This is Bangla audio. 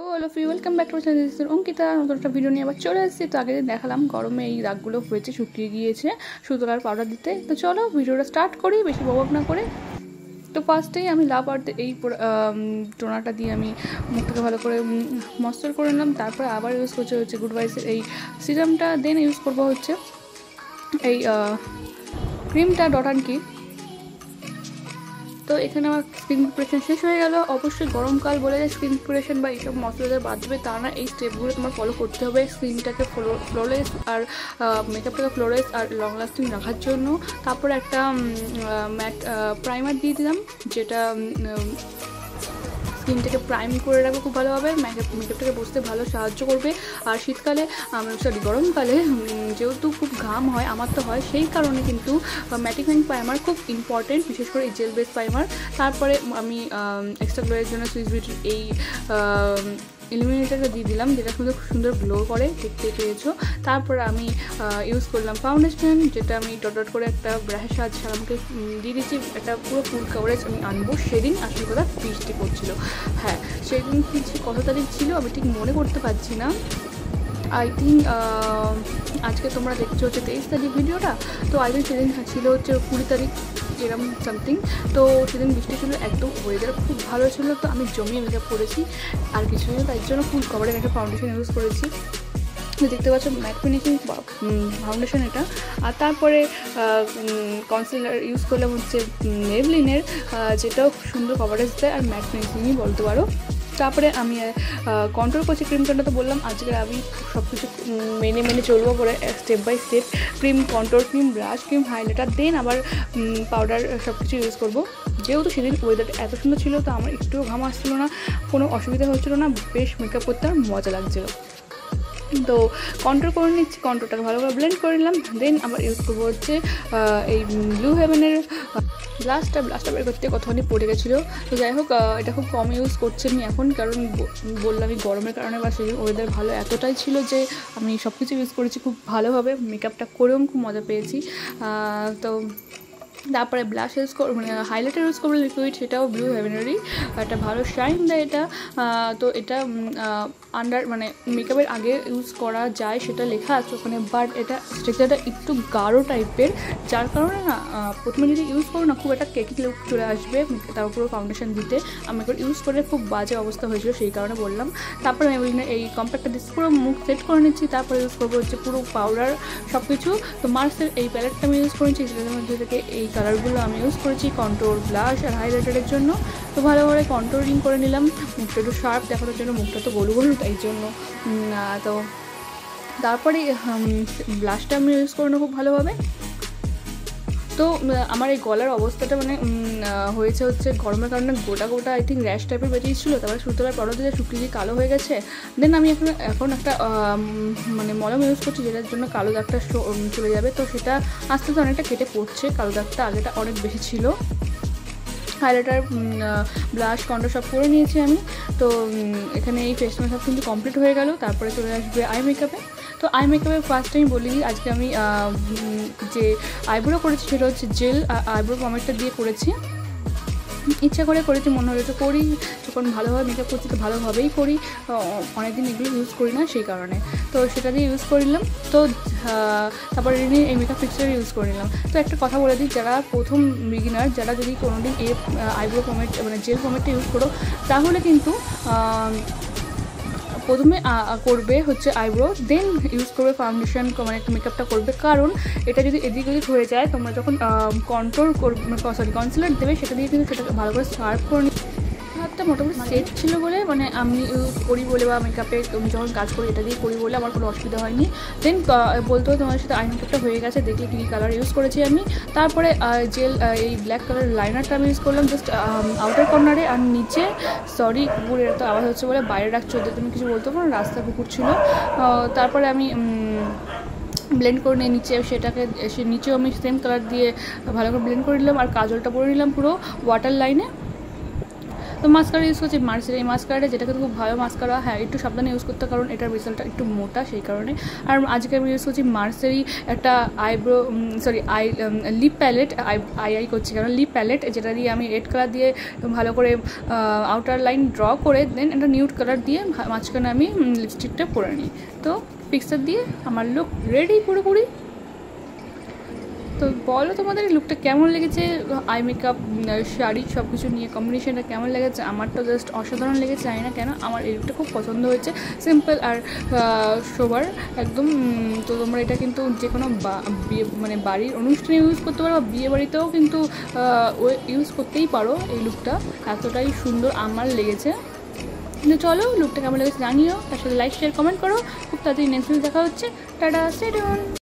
Hello free welcome back to channel Ankita. নতুন একটা ভিডিও নিয়ে আবার চলে এসেছি। তো আগে দেখালাম গরমে এই দাগগুলো হয়েছে, শুকিয়ে গিয়েছে সুতরার পাউডার দিতে। তো চলো ভিডিওটা স্টার্ট করি বেশি বক না করে। তো ফার্স্টেই আমি লাভ আর্থ এই টোনারটা দিয়ে আমি মুখটাকে ভালো করে ময়েশ্চার করে নিলাম। তারপরে আবার ইউজ করছে হচ্ছে গুড ভাইসের এই সিরামটা। দেন ইউজ করবো হচ্ছে এই ক্রিমটা ডট অ্যান্ড কি। তো এখানে আমার স্কিন প্রিপারেশন শেষ হয়ে গেল। অবশ্যই গরমকাল বলে স্কিন প্রিপারেশন বা এইসব ময়শ্চারাইজার বাদ দেবে তা না, এই স্টেপগুলো তোমার ফলো করতে হবে স্কিনটাকে ফ্লোলেস আর মেকআপটাকে ফ্লোলেস আর লং লাস্টিং রাখার জন্য। তারপরে একটা ম্যাট প্রাইমার দিয়ে দিলাম, যেটা স্কিনটাকে প্রাইম করে রাখবে খুব ভালোভাবে, মেকআপটাকে বসতে ভালো সাহায্য করবে। আর শীতকালে গরমকালে যেহেতু খুব ঘাম হয়, আমার তো হয়, সেই কারণে কিন্তু ম্যাটিফাইং প্রাইমার খুব ইম্পর্টেন্ট, বিশেষ করে এই জেল বেস প্রাইমার। তারপরে আমি এক্সট্রা গ্লোয়ের জন্য সুইস বিউটির এই ইলুমিনেটারটা দিয়ে দিলাম, যেটা খুব সুন্দর গ্লো করে, দেখতে পেয়েছো। তারপর আমি ইউজ করলাম ফাউন্ডেশন, যেটা আমি ডট ডট করে একটা ব্রাশের সাহায্যে আমাকে দিয়ে দিচ্ছি। এটা পুরো ফুল কাভারেজ আমি আনবো। সেদিন আসলে কথা বৃষ্টি পড়ছিল, হ্যাঁ সেদিন কিছু কত তারিখ ছিল আমি ঠিক মনে করতে পারছি না। আই থিঙ্ক আজকে তোমরা দেখছো হচ্ছে 23 তারিখ ভিডিওটা। তো আই থিঙ্ক সেদিন ছিল হচ্ছে 20 তারিখ এরকম সামথিং। তো সেদিন বৃষ্টি ছিল, একদম ওয়েদার খুব ভালো ছিল। তো আমি জমিয়ে মেকআপ করেছি আর কিছু নেই, তাই জন্য ফুল কভারের একটা ফাউন্ডেশন ইউজ করেছি। দেখতে পাচ্ছ ম্যাট ফিনিশিং ফাউন্ডেশন এটা। আর তারপরে কনসিলার ইউজ করলাম হচ্ছে মেবলিনের, যেটাও সুন্দর কভারেজ দেয় আর ম্যাট ফিনিশিংই বলতে পারো। তারপরে আমি কন্ট্রোল করছি ক্রিমটা। তো বললাম আজকে আমি সব কিছু মেনে চলবো করে step by step. Cream, control cream, brush cream, highlighter, then আবার পাউডার সব কিছু ইউজ করবো। যেহেতু সেদিন ওয়েদারটা এত সুন্দর ছিল, তো আমার একটুও ঘাম আসছিলো না, কোনো অসুবিধা হচ্ছিলো না, বেশ মেকআপ করতে আমার মজা লাগছিলো। তো কন্ট্রোল করে নিচ্ছি, কন্ট্রোলটাকে ভালো করে ব্লেন্ড করে নিলাম। দেন আবার ইউজ করবো হচ্ছে এই ব্লু হেভেনের ব্লাশটা বের করতে কতখানি পড়ে গেছিলো। তো যাই হোক, এটা খুব কম ইউজ করছি আমি এখন, কারণ বললাম আমি গরমের কারণে বা সেই ওয়েদার ভালো এতটাই ছিল যে আমি সব কিছু ইউজ করেছি খুব ভালোভাবে, মেকআপটা করেও খুব মজা পেয়েছি। তো তারপরে ব্লাশ ইউজ মানে হাইলাইটার ইউজ করবো লিকুইড, সেটাও ব্লু হেভেনেরই, একটা ভালো শাইন দেয় এটা। তো এটা আন্ডার মানে মেকআপের আগে ইউজ করা যায় সেটা লেখা আছে ওখানে, বাট এটা স্ট্রাকচারটা একটু গাঢ় টাইপের, যার কারণে না প্রথমে যদি ইউজ করো না খুব একটা কেকি লুক চলে আসবে তার উপরে ফাউন্ডেশন দিতে। আমি একবার ইউজ করে খুব বাজে অবস্থা হয়েছিল, সেই কারণে বললাম। তারপরে আমি এই কম্প্যাক্টটা দিয়ে পুরো মুখ সেট করে নিচ্ছি। তারপরে ইউজ করবো হচ্ছে পুরো পাউডার সব কিছু। তো মার্সের এই প্যালেটটা আমি ইউজ করেছি, সেটার মধ্যে থেকে এই কালারগুলো আমি ইউজ করেছি কন্ট্রোল, ব্লাশ আর হাইলাইটারের জন্য। তো ভালো করে কন্ট্রোলিং করে নিলাম, মুখটা একটু শার্প দেখানোর জন্য, মুখটা তো গোলু তাই জন্য। তো তারপরে ব্লাশটা আমি ইউজ করে নেবো খুব ভালোভাবে। তো আমার এই গলার অবস্থাটা মানে হয়েছে হচ্ছে গরমের কারণে গোটা আই থিঙ্ক র্যাশ টাইপের বেরিয়েছিলো। তারপরে সুতরাং পাউডার দিয়ে শুকিয়ে কালো হয়ে গেছে। দেন আমি এখন একটা মানে মলম ইউজ করছি, যেটার জন্য কালো দাগটা চলে যাবে। তো সেটা আস্তে আস্তে অনেকটা কেটে পড়ছে, কালো দাগটা আগেটা অনেক বেশি ছিল। হাইলাইটার, ব্লাশ, কন্ট্রোল সব করে নিয়েছি আমি। তো এখানে এই ফেস মেকআপ কিন্তু কমপ্লিট হয়ে গেল। তারপরে চলে আসবে আই মেকআপে। তো আই মেকআপে ফার্স্ট টাইম বলি, আজকে আমি যে আইব্রো করেছি সেটা হচ্ছে জেল আইব্রো পমেডটা দিয়ে করেছি, ইচ্ছা করে করেছি, মনে হয়েছে করি, যখন ভালোভাবে মেকআপ করছি তো ভালোভাবেই করি, অনেকদিন এগুলো ইউজ করি না সেই কারণে। তো সেটা দিয়ে ইউজ করে নিলাম। তো তারপরে এই মেকআপ ফিক্সার ইউজ করে নিলাম। তো একটা কথা বলে দিই, যারা প্রথম বিগিনার, যারা যদি কোনোদিন এই আইব্রো পমেড মানে জেল পমেডটা ইউজ করো, তাহলে কিন্তু প্রথমে করবে হচ্ছে আইব্রো, দেন ইউজ করবে ফাউন্ডেশন, মানে একটা মেকআপটা করবে। কারণ এটা যদি এদিক ওদিক হয়ে যায়, তোমরা যখন কন্ট্রোল করবে কনসিলার দেবে, সেটা দিয়ে কিন্তু সেটাকে ভালো করে শার্প করে নিতে। হাতটা মোটামুটি সেট ছিল বলে, মানে আমি ইউজ করি বলে বা মেকআপে যখন কাজ করি এটা দিয়ে করি বলে আমার কোনো অসুবিধা হয়নি। দেন বলতে হয় তোমার সাথে আই মেকআপটা হয়ে গেছে, দেখলে কী কালার ইউজ করেছি আমি। তারপরে জেল এই ব্ল্যাক কালার লাইনারটা আমি ইউজ করলাম জাস্ট আউটার কর্নারে, আর নিচে সরি কুকুরের এত আওয়াজ হচ্ছে বলে বাইরে রাখছো, ওদের তুমি কিছু বলতে পারো, রাস্তা কুকুর ছিল। তারপরে আমি ব্লেন্ড করে নিয়ে নিচে সেটাকে নিচেও আমি সেম কালার দিয়ে ভালো করে ব্লেন্ড করে নিলাম। আর কাজলটা পরে নিলাম পুরো ওয়াটার লাইনে। তো মাস্কারা ইউজ করছি মার্সের এই মাস্কারাটা, যেটা কিন্তু খুব ভালো মাস্কারা। হ্যাঁ, একটু সাবধানে ইউজ করতে, কারণ এটার রেজাল্টটা একটু মোটা, সেই কারণে। আর আজকে আমি ইউজ করছি মার্সেরই একটা লিপ প্যালেট, আই করছি কারণ লিপ প্যালেট, যেটা দিয়ে আমি রেড কালার দিয়ে ভালো করে আউটার লাইন ড্র করে দেন একটা নিউড কালার দিয়ে মাঝখানে আমি লিপস্টিকটা পরে নিই। তো পিক্সার দিয়ে আমার লুক রেডি পুরোপুরি। তো বলো তোমাদের এই লুকটা কেমন লেগেছে, আই মেকআপ শাড়ি সব কিছু নিয়ে কম্বিনেশনটা কেমন লেগেছে? আমার তো জাস্ট অসাধারণ লেগেছে, জানি না কেন আমার এই লুকটা খুব পছন্দ হয়েছে, সিম্পল আর সোবার একদম। তো তোমরা এটা কিন্তু যে কোনো মানে বাড়ির অনুষ্ঠানে ইউজ করতে পারো, বা বিয়ে বাড়িতেও কিন্তু ইউজ করতেই পারো এই লুকটা, এতটাই সুন্দর আমার লেগেছে। কিন্তু চলো লুকটা কেমন লেগেছে জানিও, তার সাথে লাইক শেয়ার কমেন্ট করো। খুব তাড়াতাড়ি নেক্সট ভিডিও দেখা হচ্ছে, টাটা, স্টে টিউন।